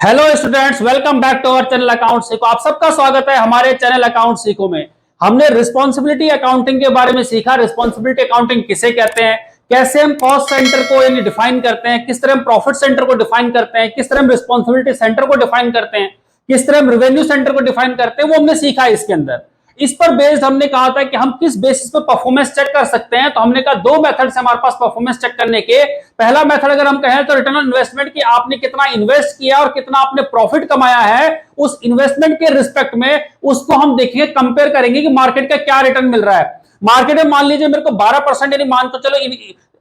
Hello students, welcome back to our channel account सीखो। आप सबका स्वागत है हमारे चैनल अकाउंट सीखो में। हमने रिस्पॉन्सिबिलिटी अकाउंटिंग के बारे में सीखा। रिस्पॉन्सिबिलिटी अकाउंटिंग किसे कहते हैं, कैसे हम कॉस्ट सेंटर को यानी डिफाइन करते हैं, किस तरह हम प्रॉफिट सेंटर को डिफाइन करते हैं, किस तरह हम रिस्पॉन्सिबिलिटी सेंटर को डिफाइन करते हैं, किस तरह हम रेवेन्यू सेंटर को डिफाइन करते हैं, वो हमने सीखा इसके अंदर। इस पर बेस्ड हमने कहा था कि हम किस बेसिस पर परफॉर्मेंस चेक कर सकते हैं। तो हमने कहा दो मेथड से हमारे पास परफॉर्मेंस चेक करने के। पहला मेथड अगर हम कहें तो रिटर्न ऑन इन्वेस्टमेंट, की आपने कितना इन्वेस्ट किया और कितना आपने प्रॉफिट कमाया है, उस इन्वेस्टमेंट के रिस्पेक्ट में उसको हम देखेंगे, कंपेयर करेंगे कि मार्केट का क्या रिटर्न मिल रहा है। मार्केट में मान लीजिए मेरे को 12% यानी मान तो चलो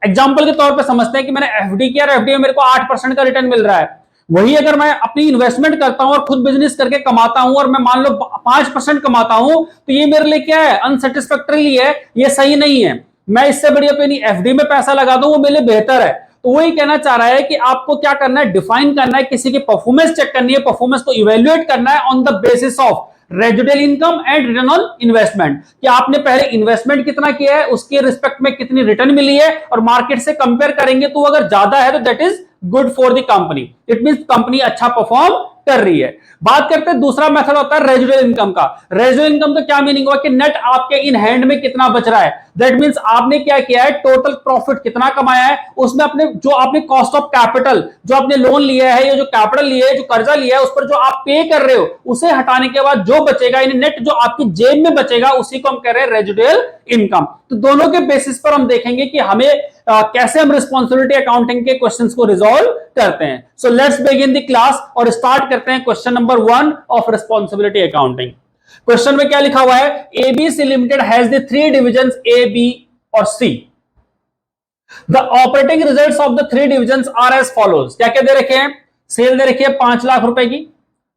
एग्जाम्पल के तौर पर समझते हैं कि मैंने एफडी किया और एफडी में मेरे को 8% का रिटर्न मिल रहा है। वही अगर मैं अपनी इन्वेस्टमेंट करता हूं और खुद बिजनेस करके कमाता हूं और मैं मान लो 5% कमाता हूं, तो ये मेरे लिए क्या है, अनसेटिस्फैक्टरी है, ये सही नहीं है। मैं इससे बढ़िया अपनी एफडी में पैसा लगा दूं, वो मेरे लिए बेहतर है। तो वही कहना चाह रहा है कि आपको क्या करना है, डिफाइन करना है, किसी की परफॉर्मेंस चेक करनी है, परफॉर्मेंस को इवेल्युएट करना है on the basis of residual income and return on investment, कि आपने पहले इन्वेस्टमेंट कितना किया है, उसके रिस्पेक्ट में कितनी रिटर्न मिली है, और मार्केट से कंपेयर करेंगे तो अगर ज्यादा है तो that is good for the company, it means company अच्छा परफॉर्म कर रही है। बात करते हैं दूसरा मेथड होता है रेजिडुअल इनकम का। रेजिडुअल इनकम तो क्या मीनिंग हुआ कि नेट आपके इन हैंड में कितना बच रहा है, दैट मींस आपने क्या किया है, टोटल प्रॉफिट कितना कमाया है, उसमें अपने जो आपने कॉस्ट ऑफ कैपिटल, जो आपने लोन लिया है या जो कैपिटल लिया है, जो कर्जा लिया है, उस पर जो आप पे कर रहे हो, उसे हटाने के बाद जो बचेगा, यानी नेट जो आपकी जेब में बचेगा, उसी को हम कह रहे हैं रेजिडुअल इनकम। तो दोनों के बेसिस पर हम देखेंगे कि हमें कैसे हम रिस्पॉन्सिबिलिटी अकाउंटिंग के क्वेश्चंस को रिजॉल्व करते हैं। So let's begin the class और स्टार्ट करते हैं question number 1 of responsibility accounting. Question में क्या लिखा हुआ है, ABC limited has the 3 divisions A, B और C. The operating results of the 3 divisions are as follows. क्या क्या दे रखे हैं, सेल दे रखी है 5 लाख रुपए की,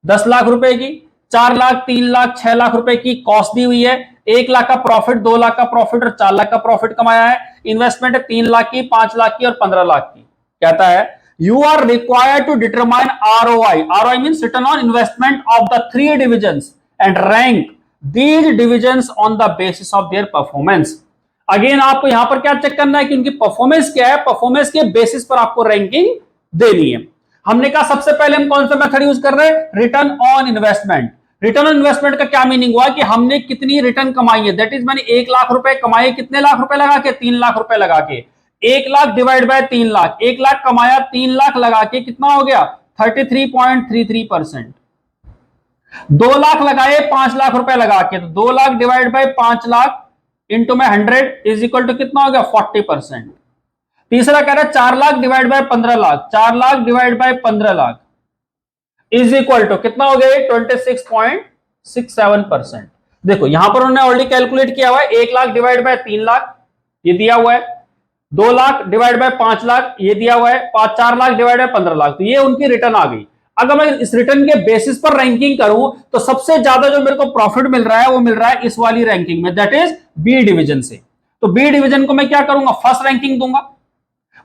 10 लाख रुपए की, 4 लाख, 3 लाख, 6 लाख रुपए की कॉस्ट दी हुई है, 1 लाख का प्रॉफिट, 2 लाख का प्रॉफिट और 4 लाख का प्रॉफिट कमाया है। इन्वेस्टमेंट है 3 लाख की, 5 लाख की और 15 लाख की। कहता है you are required to determine ROI. ROI means return on investment of the 3 divisions and rank these divisions on the basis of their performance. Again आपको यहां पर क्या चेक करना है कि उनकी परफॉर्मेंस क्या है, परफॉर्मेंस के बेसिस पर आपको रैंकिंग देनी है। हमने कहा सबसे पहले हम कौन सा मेथड यूज कर रहे हैं, return on investment. Return on investment का क्या मीनिंग हुआ कि हमने कितनी रिटर्न कमाई है, दैट इज मैंने 1 लाख रुपए कमाए, कितने लाख रुपए लगा के, 3 लाख रुपए लगा के। 1 लाख डिवाइड बाय 3 लाख, 1 लाख कमाया, 3 लाख लगा के कितना हो गया, 33.33%। 2 लाख लगाए 5 लाख रुपए लगा के, तो 2 lakh divide bye 5 lakh into में 100 इज इक्वल टू कितना हो गया, 40%। तीसरा कह रहा है 4 lakh divide by 15 lakh, 4 lakh divide by 15 lakh is equal to कितना हो गया, 26.67%। देखो यहां पर उन्होंने ऑलरेडी कैलकुलेट किया हुआ है, 1 लाख डिवाइड बाय 3 लाख ये दिया हुआ है, 2 लाख डिवाइड बाय 5 लाख ये दिया हुआ है, 4 लाख डिवाइड बाय 15 लाख, तो ये उनकी रिटर्न आ गई। अगर मैं इस रिटर्न के बेसिस पर रैंकिंग करूं तो सबसे ज्यादा जो मेरे को प्रॉफिट मिल रहा है वो मिल रहा है इस वाली रैंकिंग में, दैट इज बी डिवीजन से। तो बी डिवीजन को मैं क्या करूंगा, फर्स्ट रैंकिंग दूंगा।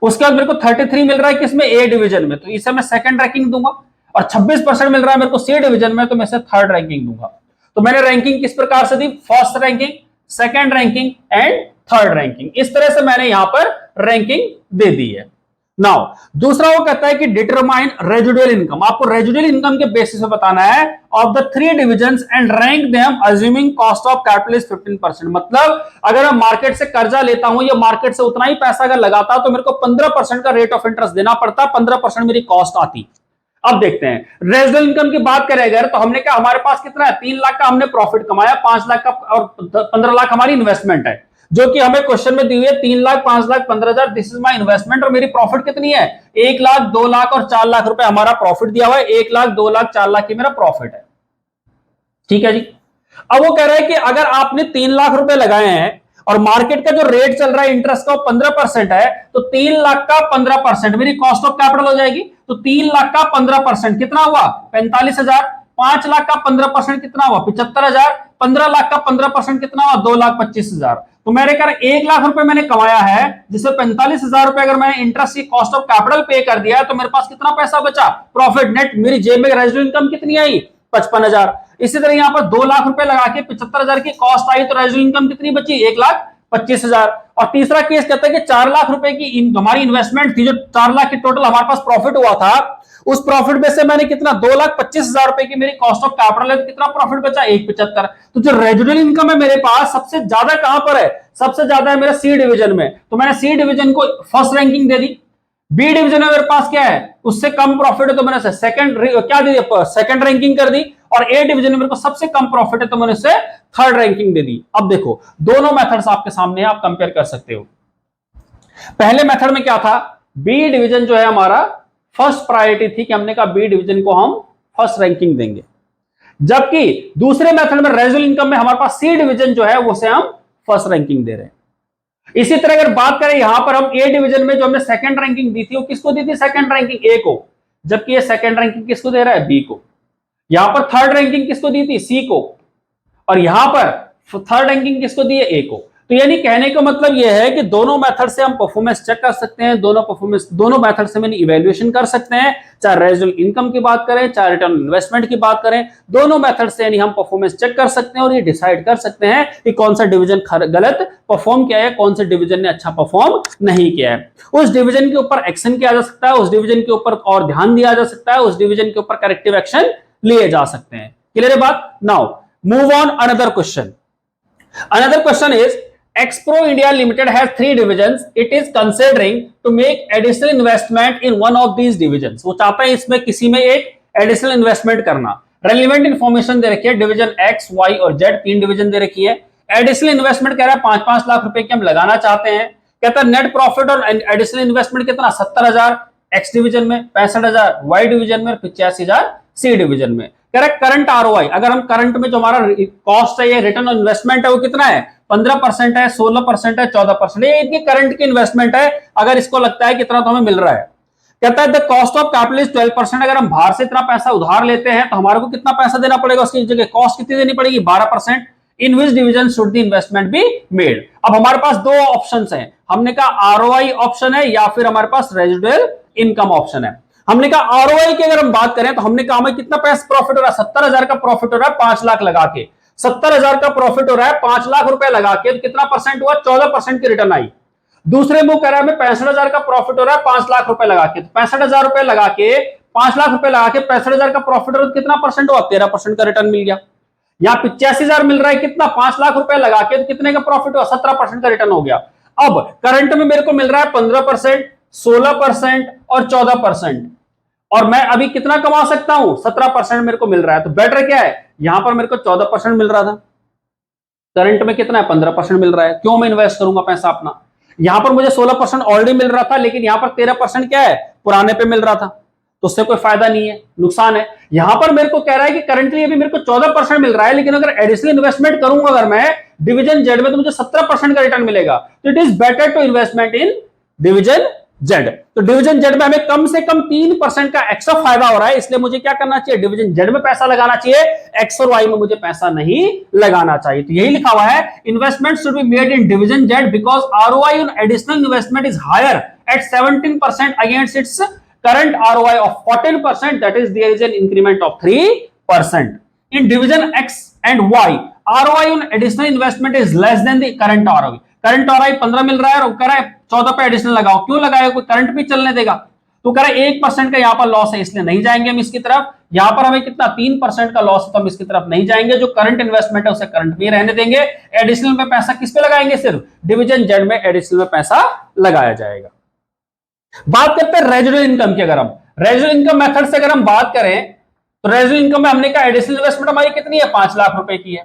उसके बाद मेरे को 33 मिल रहा है किसमें, ए डिवीजन में, तो इसे मैं सेकंड रैंकिंग दूंगा। और 26% मिल रहा है मेरे को सी डिवीजन में, तो मैं इसे थर्ड रैंकिंग दूंगा। तो मैंने रैंकिंग किस प्रकार से दी, first ranking, second ranking and third ranking, इस तरह से मैंने यहां पर रैंकिंग दे दी है। नाउ दूसरा वो कहता है कि डिटरमाइन रेजिडुअल इनकम। आपको रेजिडुअल इनकम के बेसिस पे बताना है of the 3 divisions and rank them assuming cost of capital is 15%। मतलब अगर मैं मार्केट से कर्जा लेता हूं या मार्केट से उतना ही पैसा अगर लगाता तो मेरे को 15% का रेट ऑफ इंटरेस्ट देना पड़ता, 15% मेरी कॉस्ट आती। अब देखते हैं रेजिडुअल इनकम की बात करें अगर, तो हमने कहा हमारे पास कितना है, 3 लाख का हमने प्रॉफिट कमाया, 5 लाख का और 15 लाख हमारी इन्वेस्टमेंट है, जो कि हमें क्वेश्चन में दी हुई है 3 lakh, 5 lakh, 15,000, this is my investment. और मेरी प्रॉफिट कितनी है, 1 लाख, 2 लाख और 4 लाख रुपए हमारा प्रॉफिट दिया हुआ है, 1 लाख, 2 लाख, 4 लाख की मेरा प्रॉफिट है। ठीक है जी। अब वो कह रहा है कि अगर आपने 3 लाख रुपए लगाए हैं और मार्केट का जो रेट चल रहा है इंटरेस्ट का 15% है, तो 3 लाख का 15% मेरी कॉस्ट ऑफ कैपिटल हो जाएगी। तो 3 लाख का 15% कितना हुआ, 45,000। 5 लाख का 15% कितना हुआ, 75,000। 15 लाख का 15% कितना हुआ, 2,25,000। तो मेरे कर 1 लाख रुपए मैंने कमाया है, जिससे 45,000 रुपए अगर मैंने इंटरेस्ट की कॉस्ट ऑफ कैपिटल पे कर दिया है, तो मेरे पास कितना पैसा बचा, प्रॉफिट नेट, मेरी जेब में रेजिडुअल इनकम कितनी आई, 55,000। इसी तरह यहां पर 2 लाख रुपए लगा के 75,000 की कॉस्ट आई, तो रेजिडुअल इनकम कितनी बची, 1 लाख 25,000। और तीसरा केस कहता है कि 4 लाख रुपए की हमारी इन्वेस्टमेंट थी, जो 4 लाख की टोटल हमारे पास प्रॉफिट हुआ था, उस प्रॉफिट में से मैंने कितना 2,25,000 रुपए की मेरी कॉस्ट ऑफ कैपिटल है, तो कितना प्रॉफिट बचा 1,75। तो जो रेजिडुअल इनकम है मेरे पास सबसे ज्यादा कहां पर है, सबसे ज्यादा है मेरे सी डिवीजन में। तो मैंने सी डिवीजन को फर्स्ट रैंकिंग दे दी। बी डिवीजन में मेरे पास क्या है, उससे कम प्रॉफिट है, तो मैंने सेकंड क्या दी, सेकंड रैंकिंग कर दी। और ए डिवीजन में मेरे को सबसे कम प्रॉफिट है, तो मैंने उससे थर्ड रैंकिंग दे दी। अब देखो दोनों मेथड्स आपके सामने, आप कंपेयर कर सकते हो। पहले मेथड में क्या था, बी डिवीजन जो है हमारा फर्स्ट प्रायोरिटी थी कि हमने कहा बी डिवीजन को हम फर्स्ट रैंकिंग देंगे, जबकि दूसरे मेथड में रेजुअल इनकम में हमारे पास सी डिवीजन जो है उसे हम फर्स्ट रैंकिंग दे रहे हैं। इसी तरह अगर बात करें यहां पर हम ए डिवीजन में जो हमने सेकंड रैंकिंग दी थी, वो किसको दी थी, सेकंड रैंकिंग ए को, जबकि ये सेकंड रैंकिंग किसको दे रहा है, बी को। यहां पर थर्ड रैंकिंग किसको दी थी, सी को, और यहां पर थर्ड रैंकिंग किसको दी है, ए को। तो यानी कहने का मतलब यह है कि दोनों मेथड से हम परफॉर्मेंस चेक कर सकते हैं, दोनों मेथड से मैंने इवैल्यूएशन कर सकते हैं, चाहे रेजिडुअल इनकम की बात करें, चाहे रिटर्न ऑन इन्वेस्टमेंट की बात करें, दोनों मेथड से यानी हम परफॉर्मेंस चेक कर सकते हैं और ये डिसाइड कर सकते हैं कि कौन सा डिवीजन गलत परफॉर्म किया है, कौन से डिवीजन ने अच्छा परफॉर्म नहीं किया है। उस डिवीजन के ऊपर एक्शन किया जा सकता है, उस डिवीजन के ऊपर और ध्यान दिया जा सकता है, उस डिवीजन के ऊपर करेक्टिव एक्शन लिए जा सकते हैं। क्लियर है बात? Now move on another question. Another question is, Expro India Limited has 3 divisions. It is considering to make additional investment in one of these divisions. वो चाहता है इसमें किसी में एक एडिशनल इन्वेस्टमेंट करना। रेलिवेंट इंफॉर्मेशन दे रखी है, डिवीजन एक्स, वाई और जेड, 3 डिवीजन दे रखी है। एडिशनल इन्वेस्टमेंट कह रहा है 5-5 लाख रुपए की हम लगाना चाहते हैं। कहता है नेट प्रॉफिट और एडिशनल इन्वेस्टमेंट कितना, 70,000 एक्स डिवीजन में, 65,000 वाई डिवीजन में और 85,000 सी डिवीजन में। करेक्ट करंट आरओआई, अगर हम करंट में जो हमारा कॉस्ट है, रिटर्न ऑन इन्वेस्टमेंट है, वो कितना है, 15% है, 16% है, 14% है, ये इनकी करंट की इन्वेस्टमेंट है। अगर इसको लगता है कितना तो हमें मिल रहा है। कहता है the cost of capital is 12%। अगर हम बाहर से इतना पैसा उधार लेते हैं तो हमारे को कितना पैसा देना पड़ेगा, उसकी जगह कॉस्ट कितनी देनी पड़ेगी, 12%। In which division should the investment be made. अब हमारे पास दो ऑप्शंस हैं, हमने कहा आरओआई ऑप्शन है या फिर हमारे पास रेजिडुअल इनकम ऑप्शन है। हमने कहा आरओआई की अगर हम बात करें तो हमने कहा हमें कितना पैसा प्रॉफिट हो रहा है, 70,000 का प्रॉफिट हो रहा है 5 लाख लगा के, 70,000 का प्रॉफिट हो रहा है 5 लाख रुपए लगा के, तो कितना परसेंट हुआ, 14% की रिटर्न आई। दूसरे मुंह कह रहा है 65,000 का प्रॉफिट हो रहा है 5 लाख रुपए लगा के, तो 65,000 रुपए लगा के 5 लाख रुपए लगा के 65,000 का प्रॉफिट हो रहा है, कितना परसेंट हुआ, 13% का रिटर्न मिल गया। यहाँ 85,000 मिल रहा है, कितना, 5 लाख रुपए लगा के, तो कितने का प्रॉफिट हुआ, 17% का रिटर्न हो गया। अब करंट में मेरे को मिल रहा है 15%, 16% और 14%, और मैं अभी कितना कमा सकता हूं, 17% मेरे को मिल रहा है। तो बेटर क्या है, यहां पर मेरे को 14% मिल रहा था, करंट में कितना है, 15% मिल रहा है। क्यों मैं इन्वेस्ट करूंगा पैसा अपना, यहां पर मुझे 16% ऑलरेडी मिल रहा था, लेकिन यहां पर 13% क्या है, पुराने पे मिल रहा था, तो उससे कोई फायदा नहीं है, नुकसान है। यहां पर मेरे को कह रहा है कि करंटली अभी मेरे को 14% मिल रहा है, लेकिन अगर एडिशनल इन्वेस्टमेंट करूंगा अगर मैं डिवीजन जेड में, तो मुझे 17% का रिटर्न मिलेगा। तो it is better to investment in division Z. तो डिवीजन जेड में हमें कम से कम 3% का एक्स्ट्रा फायदा हो रहा है, इसलिए मुझे क्या करना चाहिए, डिवीजन जेड में पैसा लगाना चाहिए, एक्स और वाई में मुझे पैसा नहीं लगाना चाहिए। तो यही लिखा हुआ है, investment should be made in division Z because ROI on additional investment is higher at 17% against its current ROI of 14%, that is there is an increment of 3%. In division X and Y, ROI on additional investment is less than the current ROI. Current ROI 15 मिल रहा है और कह रहा है 14 पे additional लगाओ, क्यों लगाया, कोई करंट भी चलने देगा, तो कह रहा है 1% का यहाँ पर लॉस है, इसलिए नहीं जाएंगे हम इसकी तरफ। यहाँ पर हमें कितना, 3% का लॉस है, तो हम इसकी तरफ नहीं जाएंगे। जो करंट इन्वेस्टमेंट है उसे करंट में रहने देंगे, एडिशनल में पैसा किस पे लगाएंगे, सिर्फ डिवीजन जेड में एडिशनल में पैसा लगाया जाएगा। बात करते हैं रेजिडुअल इनकम की। अगर हम रेजिडुअल इनकम मेथड से अगर हम बात करें तो रेजिडुअल इनकम में हमने कहा एडिशनल इन्वेस्टमेंट हमारी कितनी है, 5 लाख रुपए की है।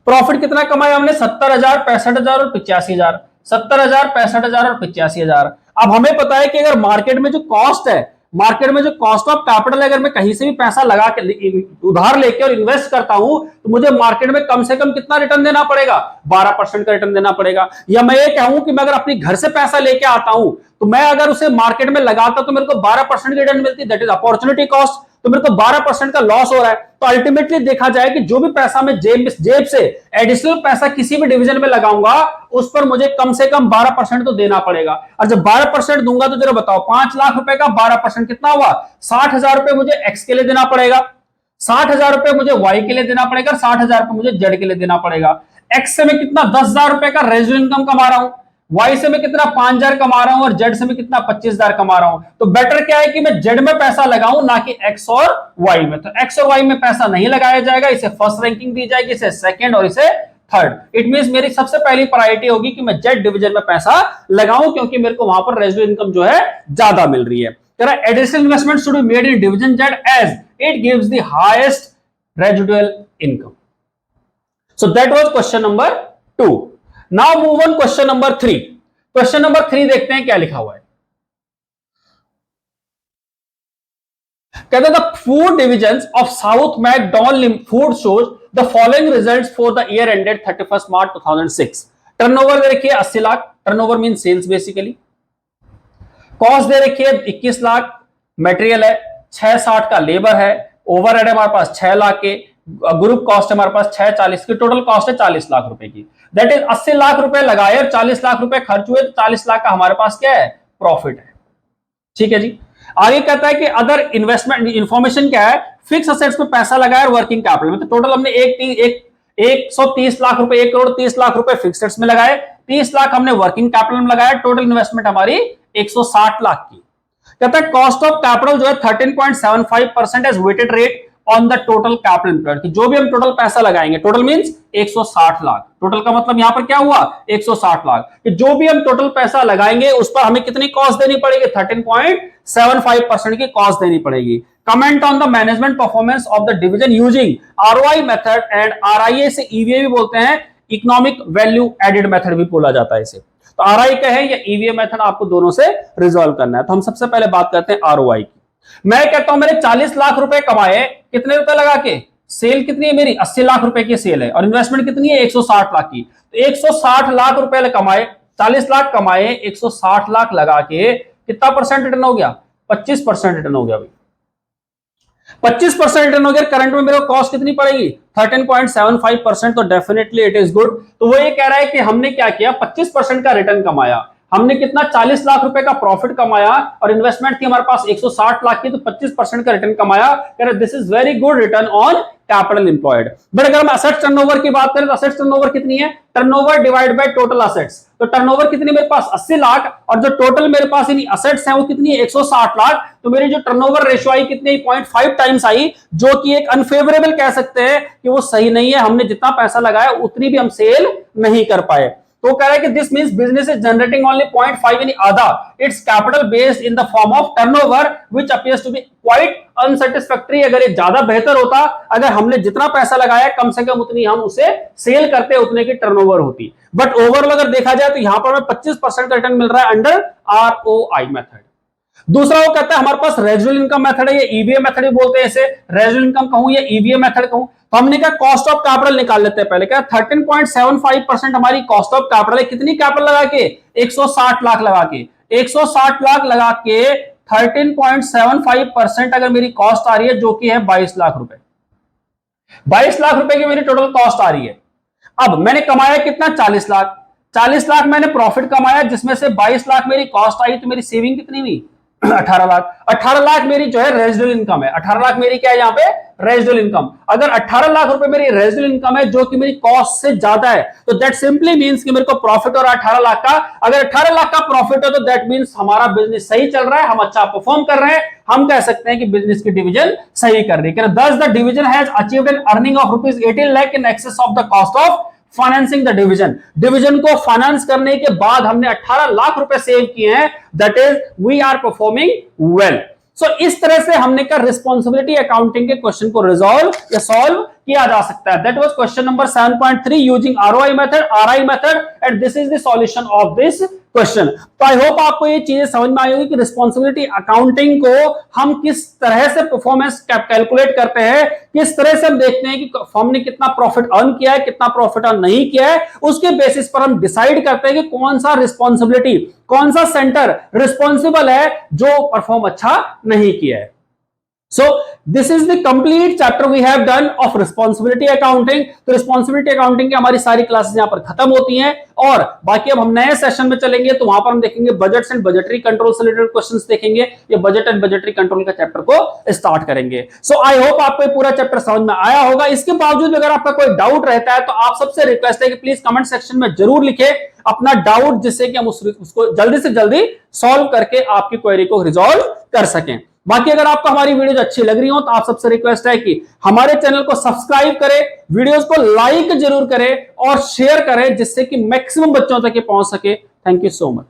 प्रॉफिट कितना कमाया हमने, 70,000, 65,000 और 85,000, 70,000, 65,000 और 85,000। अब हमें पता है कि अगर मार्केट में जो कॉस्ट है, मार्केट में जो कॉस्ट ऑफ कैपिटल है, अगर मैं कहीं से भी पैसा लगा के उधार लेके और इन्वेस्ट करता हूं तो मुझे मार्केट में कम से कम कितना रिटर्न देना पड़ेगा, 12% का रिटर्न देना पड़ेगा। या मैं ये कहूं कि मैं अगर अपने घर से पैसा लेके आता हूं तो मैं अगर उसे मार्केट में लगाता तो मेरे को 12% की रिटर्न मिलती, दैट इज अपॉर्चुनिटी कॉस्ट, तो मेरे को 12% का लॉस हो रहा है। तो अल्टीमेटली देखा जाए कि जो भी पैसा मैं जेब से एडिशनल पैसा किसी भी डिवीजन में लगाऊंगा उस पर मुझे कम से कम 12% तो देना पड़ेगा। और जब 12% दूंगा तो जरा बताओ, 5 लाख रुपए का 12% कितना हुआ, 60,000 रुपए मुझे एक्स के लिए देना पड़ेगा, 60,000 रुपए मुझे वाई के लिए देना पड़ेगा, 60,000 रुपए मुझे जेड के लिए देना पड़ेगा। एक्स से मैं कितना 10,000 रुपए का रेजिडुअल इनकम कमा रहा हूं, वाई से मैं कितना 5,000 कमा रहा हूं और जेड से मैं कितना 25,000 कमा रहा हूं। तो बेटर क्या है कि मैं जेड में पैसा लगाऊं ना कि एक्स और वाई में। तो एक्स और वाई में पैसा नहीं लगाया जाएगा, इसे फर्स्ट रैंकिंग दी जाएगी, इसे सेकंड और इसे थर्ड। इट मींस मेरी सबसे पहली प्रायोरिटी होगी कि मैं जेड डिवीजन में पैसा लगाऊं क्योंकि मेरे को वहां पर रेजिडुअल इनकम जो है ज्यादा मिल रही है। Additional investment should be made in division Z as it gives the highest residual income. So that was question number 2. Now move on question number 3. Question number 3 देखते हैं क्या लिखा हुआ है। कहते हैं the food divisions of South McDonald Food shows the following results for the year ended 31st March 2006. Turnover दे रखी है 80 lakh, turnover mean sales basically. Cost दे रखी है 21 लाख, मटेरियल है 660 का, लेबर है, ओवरहेड है हमारे पास 6 लाख के, ग्रुप कॉस्ट है हमारे पास 640 की, टोटल कॉस्ट है 40 लाख रुपए की। दैट इज 80 लाख रुपए लगाए और 40 लाख रुपए खर्च हुए, तो 40 लाख का हमारे पास क्या है, प्रॉफिट है। ठीक है जी। आगे कहता है कि अदर इन्वेस्टमेंट इंफॉर्मेशन क्या है, फिक्स असेट्स में पैसा लगाया और वर्किंग कैपिटल में। तो टोटल हमने 130 लाख रुपए, 1 करोड़ 30 लाख रुपए फिक्स असेट्स में लगाए, 30 लाख हमने वर्किंग कैपिटल में लगाया, टोटल इन्वेस्टमेंट हमारी 160 लाख की। कहता है कॉस्ट ऑफ कैपिटल जो है 13.75% as weighted rate on the total capital employed, कि जो भी हम टोटल पैसा लगाएंगे, टोटल मींस 160 लाख, टोटल का मतलब यहां पर क्या हुआ 160 लाख, कि जो भी हम टोटल पैसा लगाएंगे उस पर हमें कितनी कॉस्ट देनी पड़ेगी, 13.75% की कॉस्ट देनी पड़ेगी। Comment on the management performance of the division using ROI method and RIA से ईवीए भी बोलते हैं, इकोनॉमिक वैल्यू एडेड मेथड भी बोला जाता है इसे। तो आरआई का है या ईवीए मेथड, आपको दोनों से रिजॉल्व करना है। तो हम सबसे पहले बात करते हैं आरओआई की। मैं कहता हूं मैंने 40 लाख रुपए कमाए, कितने रुपए लगा के, सेल कितनी है मेरी 80 लाख रुपए की सेल है, और इन्वेस्टमेंट कितनी है 160 लाख की। तो 160 लाख रुपए कमाए, 40 लाख कमाए, 160 लाख लगा के कितना परसेंट रिटर्न हो गया, 25% रिटर्न हो गया भाई, 25% रिटर्न हो गया। करंट में मेरे को कॉस्ट कितनी पड़ेगी 13.75%, तो डेफिनेटली इट इज गुड। तो वो ये कह रहा है कि हमने क्या किया, 25% का रिटर्न कमाया, हमने कितना 40 लाख रुपए का प्रॉफिट कमाया और इन्वेस्टमेंट थी हमारे पास 160 लाख की, तो 25% का रिटर्न कमाया। This is very good return on capital employed. But अगर हम असेट्स टर्नओवर की बात करें तो असेट्स टर्नओवर कितनी है, turnover divide by total assets. तो टर्नओवर कितनी मेरे पास 80 लाख और जो टोटल मेरे पास इन असेट्स हैं वो कितनी है 160 लाख। तो मेरी जो टर्नओवर रेशियो आई कितनी 0.5 टाइम्स आई, जो कि एक अनफेवरेबल कह सकते हैं कि वो सही नहीं है। हमने जितना पैसा लगाया उतनी भी हम सेल नहीं कर पाए। तो कह रहा है कि this means business is generating only 0.5 यानी आधा its capital based in the form of turnover which appears to be quite unsatisfactory. अगर ये ज्यादा बेहतर होता, अगर हमने जितना पैसा लगाया कम से कम उतनी हम उसे सेल करते उतने की टर्नओवर होती। बट ओवरऑल अगर देखा जाए तो यहां पर हमें 25% का रिटर्न मिल रहा है अंडर आरओआई मेथड। दूसरा वो कहता है हमारे पास रेजिडुअल इनकम मेथड है, ये ईवीए मेथड भी बोलते हैं इसे, रेजिडुअल इनकम कहूं या ईवीए मेथड कहूं। तो हमने क्या कॉस्ट ऑफ कैपिटल निकाल लेते हैं पहले। क्या 13.75% हमारी कॉस्ट ऑफ कैपिटल है, कितनी कैपिटल लगा के 160 लाख लगा के, 160 लाख लगा के 13.75% अगर मेरी कॉस्ट आ रही है जो कि है 22 लाख रुपए, 22 लाख रुपए की मेरी टोटल कॉस्ट आ रही है। अब मैंने कमाया कितना 40 लाख, 40 लाख मैंने प्रॉफिट कमाया जिसमें से 22 लाख मेरी कॉस्ट आई, तो मेरी सेविंग कितनी हुई 18 लाख। 18 लाख मेरी जो है रेजिडुअल इनकम है, 18 लाख मेरी क्या है यहाँ पे रेजिडुअल इनकम। अगर 18 लाख रुपए मेरी रेजिडुअल इनकम है जो कि मेरी कॉस्ट से ज्यादा है, तो दैट सिंपली मींस कि मेरे को प्रॉफिट हो रहा है 18 लाख का। अगर 18 लाख का प्रॉफिट है तो दैट मींस हमारा बिजनेस सही चल रहा है, हम अच्छा परफॉर्म कर रहे हैं, हम कह सकते हैं कि बिजनेस की डिवीजन सही कर रही है। Thus the division has achieved an earning of ₹18 lakh in excess of the cost of financing the division. Division को फाइनेंस करने के बाद हमने 18 लाख रुपए सेव किए हैं, that is we are performing well. So इस तरह से हमने का रिस्पॉन्सिबिलिटी अकाउंटिंग के क्वेश्चन को रिजॉल्व या सॉल्व किया जा सकता है। That was question number 7.3 using ROI method, RI method, and this is the solution of this question. तो आई होप आपको ये चीजें समझ में आई होगी कि रिस्पॉन्सिबिलिटी अकाउंटिंग को हम किस तरह से परफॉर्मेंस कैलकुलेट करते हैं, किस तरह से हम देखते हैं कि फर्म ने कितना प्रॉफिट अर्न किया है, कितना प्रॉफिट अर्न नहीं किया है, उसके बेसिस पर हम डिसाइड करते हैं कि कौन सा रिस्पॉन्सिबिलिटी, कौन सा सेंटर रिस्पॉन्सिबल है जो परफॉर्म अच्छा नहीं किया है। So this is the complete chapter we have done of responsibility accounting. तो responsibility accounting की हमारी सारी क्लासेस यहां पर खत्म होती हैं और बाकी अब हम नए सेशन में चलेंगे तो वहां पर हम देखेंगे बजट्स एंड बजटरी कंट्रोल से रिलेटेड क्वेश्चंस देखेंगे, ये बजट एंड बजटरी कंट्रोल का चैप्टर को स्टार्ट करेंगे। सो आई होप आपको पूरा चैप्टर समझ में आया होगा। इसके बावजूद अगर आपका कोई डाउट रहता है तो आप सबसे रिक्वेस्ट है कि प्लीज कमेंट सेक्शन में जरूर लिखें अपना डाउट, जिससे कि हम उसको जल्दी से जल्दी सॉल्व करके आपकी क्वेरी को रिजॉल्व कर सकें। बाकी अगर आपको हमारी वीडियोस अच्छी लग रही हो तो आप सबसे रिक्वेस्ट है कि हमारे चैनल को सब्सक्राइब करें, वीडियोस को लाइक जरूर करें और शेयर करें, जिससे कि मैक्सिमम बच्चों तक ये पहुंच सके। Thank you so much.